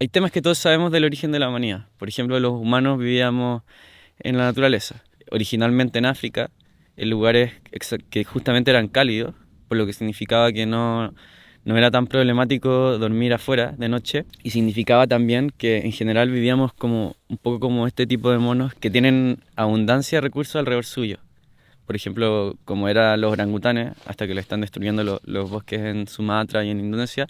Hay temas que todos sabemos del origen de la humanidad. Por ejemplo, los humanos vivíamos en la naturaleza, originalmente en África, en lugares que justamente eran cálidos, por lo que significaba que no era tan problemático dormir afuera de noche, y significaba también que en general vivíamos como un poco como este tipo de monos que tienen abundancia de recursos alrededor suyo. Por ejemplo, como eran los orangutanes, hasta que lo están destruyendo los bosques en Sumatra y en Indonesia,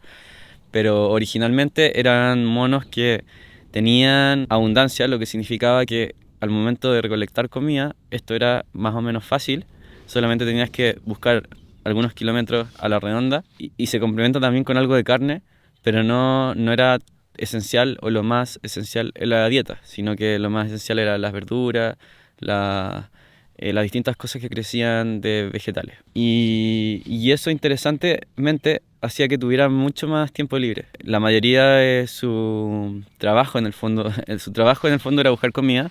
pero originalmente eran monos que tenían abundancia, lo que significaba que al momento de recolectar comida esto era más o menos fácil, solamente tenías que buscar algunos kilómetros a la redonda y se complementa también con algo de carne, pero no era esencial o lo más esencial en la dieta, sino que lo más esencial eran las verduras, las distintas cosas que crecían de vegetales. Y eso interesantemente hacía que tuvieran mucho más tiempo libre. La mayoría de su trabajo en el fondo, su trabajo en el fondo era buscar comida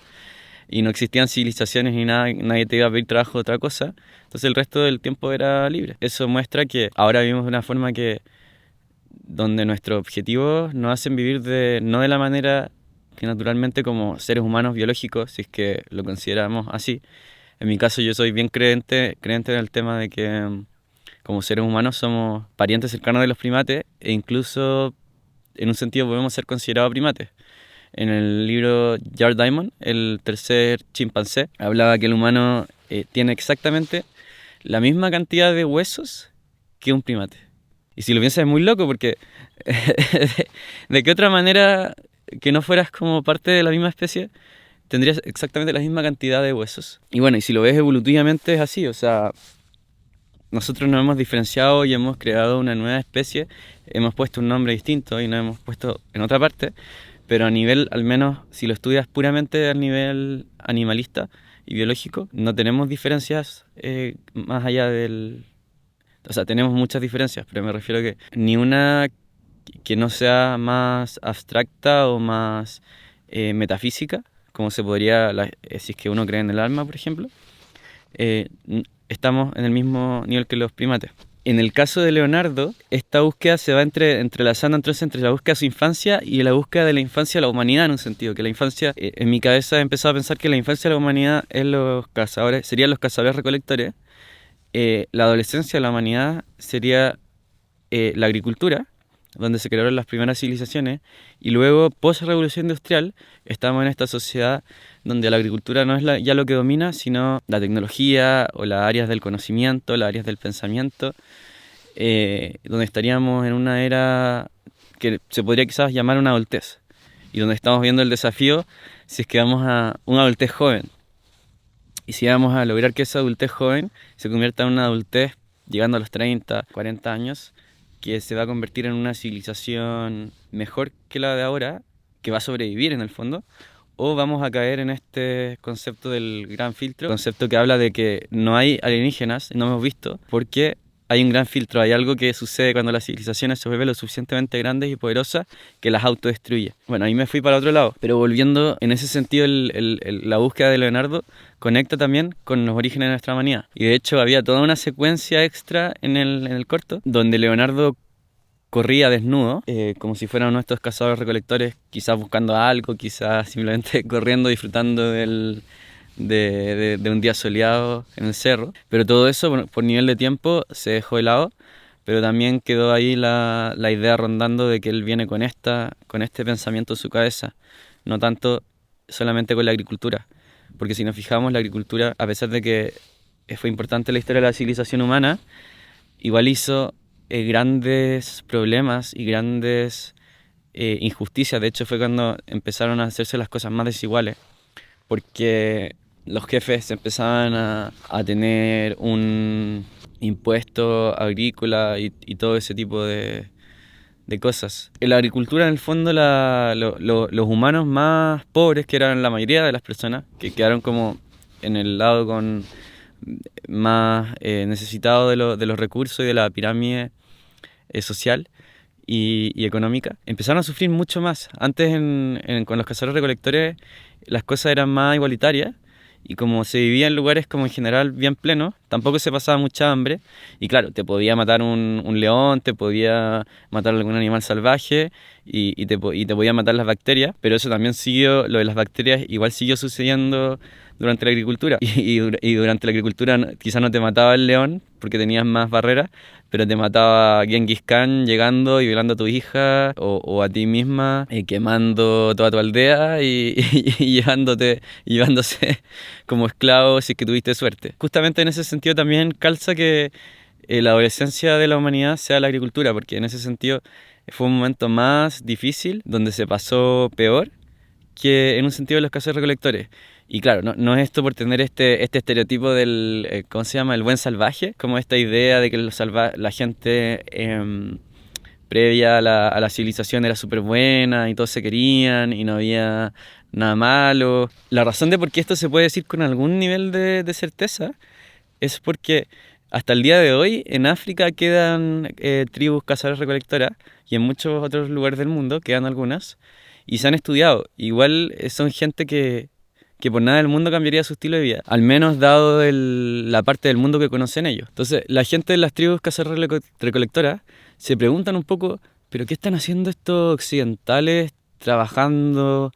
y no existían civilizaciones ni nada, nadie te iba a pedir trabajo de otra cosa, entonces el resto del tiempo era libre. Eso muestra que ahora vivimos de una forma donde nuestros objetivos nos hacen vivir no de la manera que naturalmente como seres humanos biológicos, si es que lo consideramos así. En mi caso yo soy bien creyente en el tema de que como seres humanos somos parientes cercanos de los primates e incluso en un sentido podemos ser considerados primates. En el libro Jared Diamond, el tercer chimpancé, hablaba que el humano tiene exactamente la misma cantidad de huesos que un primate. Y si lo piensas es muy loco porque de qué otra manera que no fueras como parte de la misma especie tendrías exactamente la misma cantidad de huesos. Y bueno, y si lo ves evolutivamente es así, o sea, nosotros nos hemos diferenciado y hemos creado una nueva especie, hemos puesto un nombre distinto y nos hemos puesto en otra parte, pero a nivel, al menos si lo estudias puramente a nivel animalista y biológico, no tenemos diferencias más allá del... O sea, tenemos muchas diferencias, pero me refiero a que ni una que no sea más abstracta o más metafísica, como se podría, si es que uno cree en el alma, por ejemplo, eh, estamos en el mismo nivel que los primates. En el caso de Leonardo, esta búsqueda se va entrelazando entonces entre la búsqueda de su infancia y la búsqueda de la infancia de la humanidad en un sentido, que la infancia, en mi cabeza he empezado a pensar que la infancia de la humanidad es los cazadores, serían los cazadores recolectores, la adolescencia de la humanidad sería la agricultura, donde se crearon las primeras civilizaciones, y luego, post-revolución industrial, estamos en esta sociedad donde la agricultura no es ya lo que domina, sino la tecnología o las áreas del conocimiento, las áreas del pensamiento, donde estaríamos en una era que se podría quizás llamar una adultez, y donde estamos viendo el desafío si es que vamos a una adultez joven, y si vamos a lograr que esa adultez joven se convierta en una adultez llegando a los 30, 40 años, que se va a convertir en una civilización mejor que la de ahora, que va a sobrevivir en el fondo, o vamos a caer en este concepto del gran filtro, concepto que habla de que no hay alienígenas, no hemos visto, porque hay un gran filtro, hay algo que sucede cuando las civilizaciones se vuelven lo suficientemente grandes y poderosas que las autodestruye. Bueno, ahí me fui para otro lado, pero volviendo, en ese sentido la búsqueda de Leonardo conecta también con los orígenes de nuestra humanidad. Y de hecho había toda una secuencia extra en el corto, donde Leonardo corría desnudo, como si fueran nuestros cazadores recolectores, quizás buscando algo, quizás simplemente corriendo, disfrutando de un día soleado en el cerro. Pero todo eso, por nivel de tiempo, se dejó de lado, pero también quedó ahí la idea rondando de que él viene con este pensamiento en su cabeza, no tanto solamente con la agricultura. Porque si nos fijamos, la agricultura, a pesar de que fue importante en la historia de la civilización humana, igual hizo grandes problemas y grandes injusticias. De hecho, fue cuando empezaron a hacerse las cosas más desiguales, porque los jefes empezaban a tener un impuesto agrícola y todo ese tipo de cosas. En la agricultura, en el fondo, los humanos más pobres, que eran la mayoría de las personas, que quedaron como en el lado con más necesitado de los recursos y de la pirámide social y económica, empezaron a sufrir mucho más. Antes con los cazadores recolectores las cosas eran más igualitarias y como se vivía en lugares como en general bien plenos, tampoco se pasaba mucha hambre. Y claro, te podía matar un león, te podía matar algún animal salvaje y te podía matar las bacterias, pero eso también siguió, lo de las bacterias igual siguió sucediendo durante la agricultura. Y durante la agricultura quizás no te mataba el león porque tenías más barreras, pero te mataba Genghis Khan llegando y violando a tu hija o a ti misma, quemando toda tu aldea y llevándose como esclavo si es que tuviste suerte. Justamente en ese sentido también calza que la adolescencia de la humanidad sea la agricultura, porque en ese sentido fue un momento más difícil, donde se pasó peor que en un sentido de los cazadores recolectores. Y claro, no es esto por tener este estereotipo del, ¿cómo se llama? El buen salvaje, como esta idea de que la gente previa a la civilización era súper buena y todos se querían y no había nada malo. La razón de por qué esto se puede decir con algún nivel de certeza es porque hasta el día de hoy en África quedan tribus cazadores recolectoras y en muchos otros lugares del mundo quedan algunas y se han estudiado. Igual son gente que por nada del mundo cambiaría su estilo de vida, al menos dado la parte del mundo que conocen ellos. Entonces, la gente de las tribus cazarrecolectoras se preguntan un poco, ¿pero qué están haciendo estos occidentales trabajando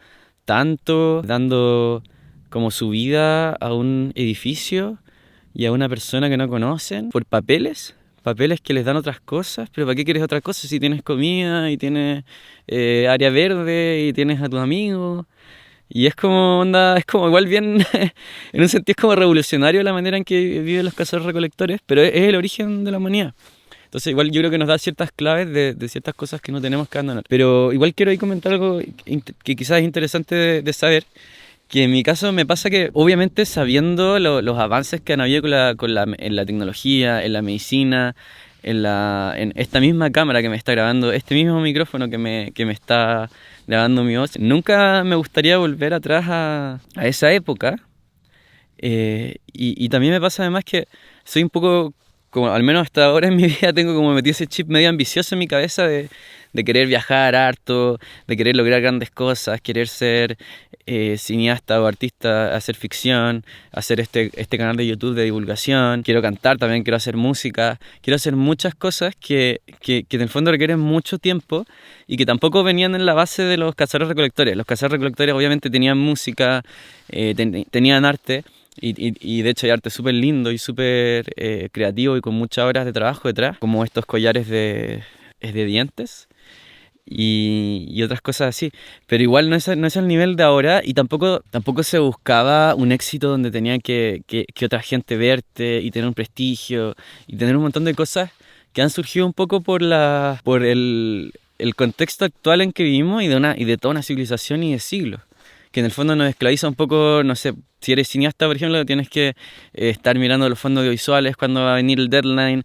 tanto, dando como su vida a un edificio y a una persona que no conocen por papeles? Papeles que les dan otras cosas, pero ¿para qué quieres otras cosas si tienes comida y tienes área verde y tienes a tus amigos? Y es como onda, es como igual bien, en un sentido es como revolucionario la manera en que viven los cazadores recolectores, pero es el origen de la humanidad. Entonces igual yo creo que nos da ciertas claves de ciertas cosas que no tenemos que abandonar. Pero igual quiero ahí comentar algo que quizás es interesante de saber, que en mi caso me pasa que obviamente sabiendo los avances que han habido en la tecnología, en la medicina, en esta misma cámara que me está grabando, este mismo micrófono que me está grabando mi voz, nunca me gustaría volver atrás a esa época. Y también me pasa además que soy un poco, como al menos hasta ahora en mi vida tengo como metido ese chip medio ambicioso en mi cabeza de querer viajar harto, de querer lograr grandes cosas, querer ser cineasta o artista, hacer ficción, hacer este canal de YouTube de divulgación, quiero cantar también, quiero hacer música, quiero hacer muchas cosas que en el fondo requieren mucho tiempo y que tampoco venían en la base de los cazadores recolectores. Los cazadores recolectores obviamente tenían música, tenían arte. Y de hecho hay arte súper lindo y súper creativo y con muchas horas de trabajo detrás, como estos collares de dientes y otras cosas así. Pero igual no es el nivel de ahora y tampoco se buscaba un éxito donde tenía que otra gente verte y tener un prestigio y tener un montón de cosas que han surgido un poco por el contexto actual en que vivimos y de toda una civilización y de siglos, que en el fondo nos esclaviza un poco. No sé, si eres cineasta, por ejemplo, tienes que estar mirando los fondos audiovisuales, cuándo va a venir el deadline,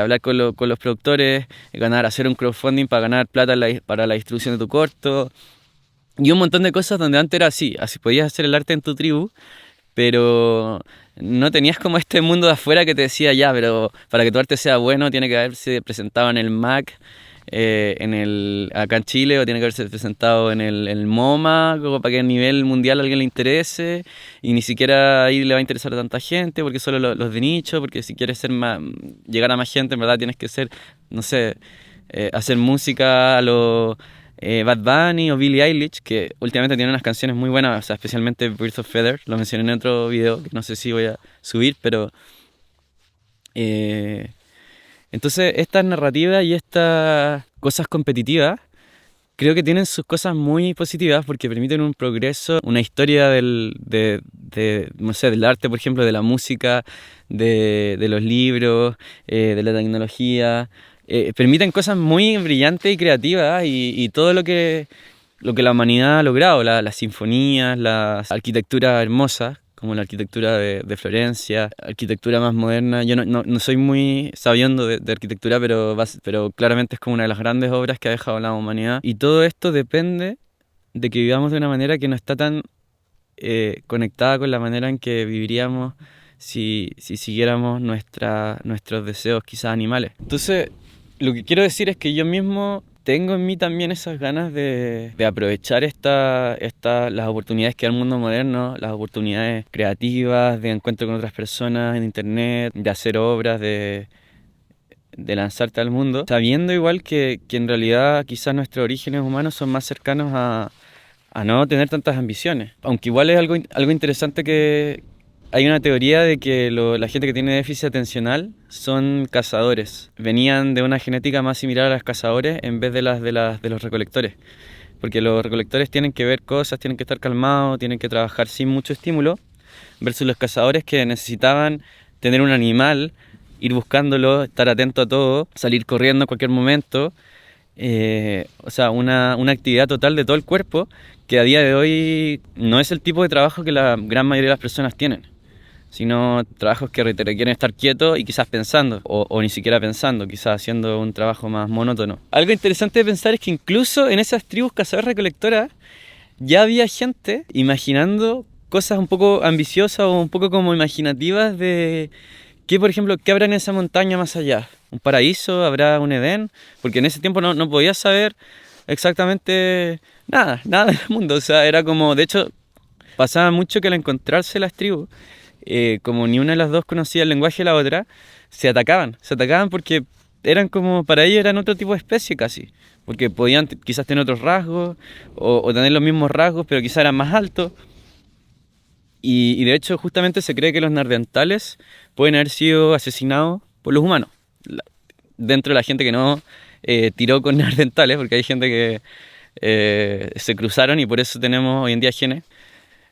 hablar con los productores, hacer un crowdfunding para ganar plata para la distribución de tu corto, y un montón de cosas donde antes era así podías hacer el arte en tu tribu, pero no tenías como este mundo de afuera que te decía, ya, pero para que tu arte sea bueno tiene que haberse presentado en el MAC, acá en Chile, o tiene que haberse presentado en el MoMA, como para que a nivel mundial a alguien le interese, y ni siquiera ahí le va a interesar a tanta gente, porque solo los de nicho, porque si quieres llegar a más gente, en verdad tienes que ser, no sé, hacer música a los Bad Bunny o Billie Eilish, que últimamente tienen unas canciones muy buenas, o sea, especialmente Birds of Feather, lo mencioné en otro video, que no sé si voy a subir, pero entonces estas narrativas y estas cosas competitivas creo que tienen sus cosas muy positivas porque permiten un progreso, una historia no sé, del arte, por ejemplo, de la música, de los libros, de la tecnología. Permiten cosas muy brillantes y creativas y todo lo que la humanidad ha logrado, las sinfonías, las arquitecturas hermosas, como la arquitectura de Florencia, arquitectura más moderna. Yo no soy muy sabiendo de arquitectura, pero claramente es como una de las grandes obras que ha dejado la humanidad. Y todo esto depende de que vivamos de una manera que no está tan conectada con la manera en que viviríamos si siguiéramos nuestros deseos quizás animales. Entonces, lo que quiero decir es que yo mismo tengo en mí también esas ganas de aprovechar las oportunidades que da el mundo moderno, las oportunidades creativas, de encuentro con otras personas en internet, de hacer obras, de lanzarte al mundo, sabiendo igual que en realidad quizás nuestros orígenes humanos son más cercanos a no tener tantas ambiciones. Aunque igual es algo interesante que hay una teoría de que la gente que tiene déficit atencional son cazadores. Venían de una genética más similar a los cazadores en vez de de los recolectores. Porque los recolectores tienen que ver cosas, tienen que estar calmados, tienen que trabajar sin mucho estímulo, versus los cazadores que necesitaban tener un animal, ir buscándolo, estar atento a todo, salir corriendo en cualquier momento. O sea, una actividad total de todo el cuerpo que a día de hoy no es el tipo de trabajo que la gran mayoría de las personas tienen, sino trabajos que te requieren estar quieto y quizás pensando, o ni siquiera pensando, quizás haciendo un trabajo más monótono. Algo interesante de pensar es que incluso en esas tribus cazadores-recolectoras ya había gente imaginando cosas un poco ambiciosas o un poco como imaginativas de qué, por ejemplo, qué habrá en esa montaña más allá. ¿Un paraíso? ¿Habrá un Edén? Porque en ese tiempo no podías saber exactamente nada del mundo. O sea, era como, de hecho, pasaba mucho que al encontrarse las tribus, como ni una de las dos conocía el lenguaje de la otra, se atacaban porque eran como, para ellos eran otro tipo de especie casi, porque podían quizás tener otros rasgos, o tener los mismos rasgos, pero quizás eran más altos, y de hecho justamente se cree que los neandertales pueden haber sido asesinados por los humanos, dentro de la gente que no tiró con neandertales, porque hay gente que se cruzaron y por eso tenemos hoy en día genes.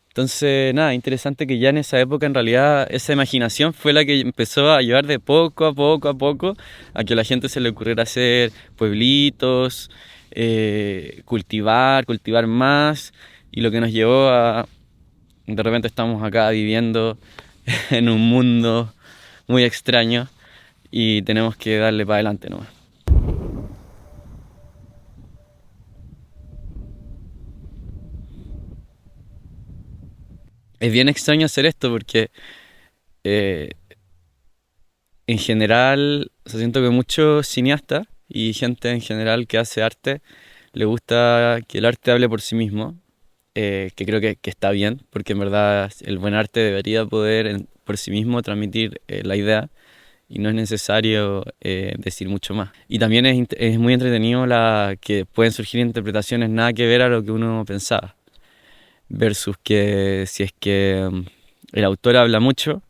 Entonces, nada, interesante que ya en esa época en realidad esa imaginación fue la que empezó a llevar de poco a poco a que a la gente se le ocurriera hacer pueblitos, cultivar más, y lo que nos llevó a, de repente estamos acá viviendo en un mundo muy extraño y tenemos que darle para adelante nomás. Es bien extraño hacer esto porque eh, en general, o sea, siento que muchos cineastas y gente en general que hace arte le gusta que el arte hable por sí mismo, que creo que está bien, porque en verdad el buen arte debería poder por sí mismo transmitir la idea y no es necesario decir mucho más. Y también es muy entretenido que pueden surgir interpretaciones nada que ver a lo que uno pensaba, versus que si es que el autor habla mucho,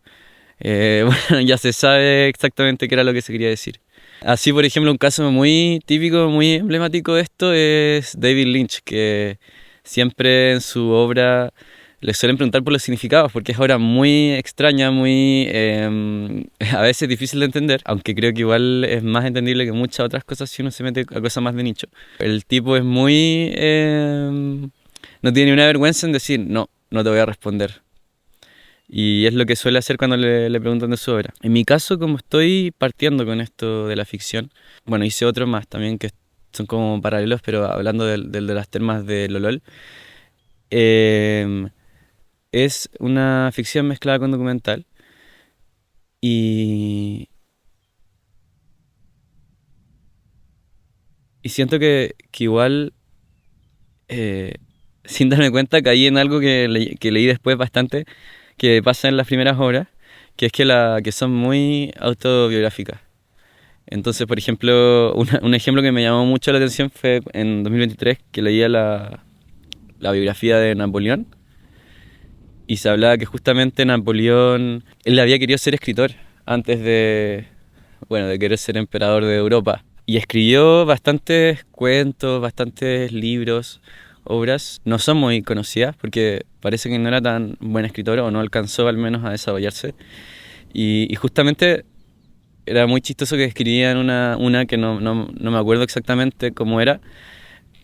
bueno, ya se sabe exactamente qué era lo que se quería decir. Así, por ejemplo, un caso muy típico, muy emblemático de esto es David Lynch, que siempre en su obra le suelen preguntar por los significados, porque es obra muy extraña, muy a veces difícil de entender, aunque creo que igual es más entendible que muchas otras cosas si uno se mete a cosas más de nicho. El tipo es muy... no tiene ni una vergüenza en decir, no te voy a responder. Y es lo que suele hacer cuando le preguntan de su obra. En mi caso, como estoy partiendo con esto de la ficción, bueno, hice otros más también que son como paralelos, pero hablando del de las termas de Lolol, es una ficción mezclada con documental y, y siento que igual, eh, sin darme cuenta, caí en algo que leí después bastante, que pasa en las primeras obras, que es que son muy autobiográficas. Entonces, por ejemplo, un ejemplo que me llamó mucho la atención fue en 2023 que leía la biografía de Napoleón y se hablaba que justamente Napoleón, él había querido ser escritor antes de querer ser emperador de Europa. Y escribió bastantes cuentos, bastantes libros, obras. No son muy conocidas porque parece que no era tan buen escritor o no alcanzó al menos a desarrollarse. Y justamente era muy chistoso que escribían una que no me acuerdo exactamente cómo era,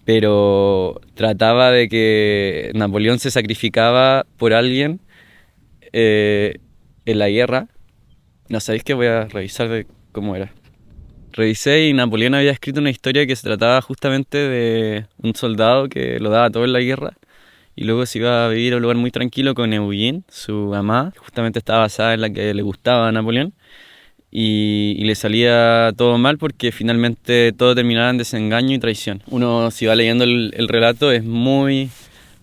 pero trataba de que Napoleón se sacrificaba por alguien en la guerra. No sabéis que voy a revisar de cómo era. Revisé y Napoleón había escrito una historia que se trataba justamente de un soldado que lo daba todo en la guerra y luego se iba a vivir a un lugar muy tranquilo con Eugene, su amada, que justamente estaba basada en la que le gustaba a Napoleón. y le salía todo mal porque finalmente todo terminaba en desengaño y traición. Uno, si va leyendo el relato, es muy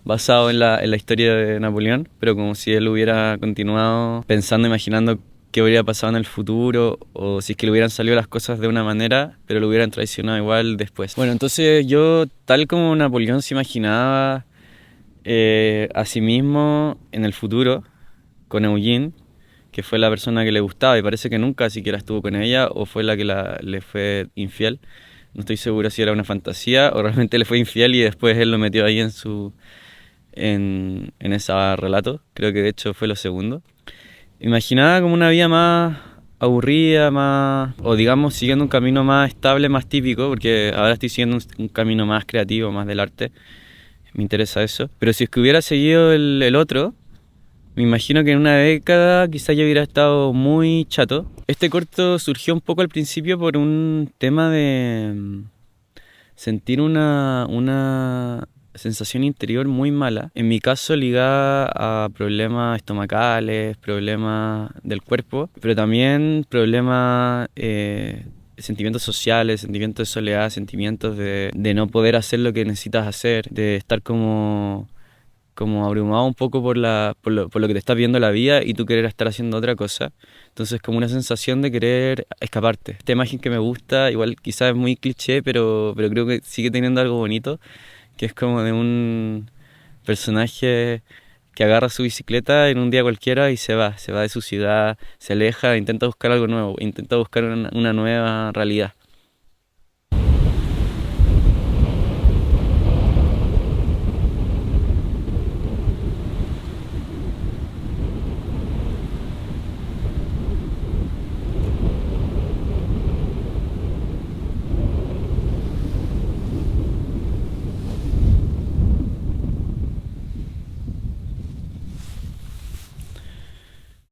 basado en la historia de Napoleón, pero como si él hubiera continuado pensando, imaginando qué habría pasado en el futuro, o si es que le hubieran salido las cosas de una manera, pero lo hubieran traicionado igual después. Bueno, entonces yo, tal como Napoleón se imaginaba a sí mismo en el futuro, con Eugene, que fue la persona que le gustaba, y parece que nunca siquiera estuvo con ella, o fue la que le fue infiel. No estoy seguro si era una fantasía o realmente le fue infiel y después él lo metió ahí en ese relato. Creo que de hecho fue lo segundo. Imaginaba como una vida más aburrida, más, o digamos siguiendo un camino más estable, más típico, porque ahora estoy siguiendo un camino más creativo, más del arte. Me interesa eso. Pero si es que hubiera seguido el otro, me imagino que en una década quizás yo hubiera estado muy chato. Este corto surgió un poco al principio por un tema de sentir una sensación interior muy mala. En mi caso ligada a problemas estomacales, problemas del cuerpo, pero también problemas, sentimientos sociales, sentimientos de soledad, sentimientos de no poder hacer lo que necesitas hacer, de estar como abrumado un poco por lo que te está viendo la vida y tú querer estar haciendo otra cosa. Entonces como una sensación de querer escaparte. Esta imagen que me gusta, igual quizás es muy cliché, pero creo que sigue teniendo algo bonito, que es como de un personaje que agarra su bicicleta en un día cualquiera y se va de su ciudad, se aleja, intenta buscar algo nuevo, intenta buscar una nueva realidad.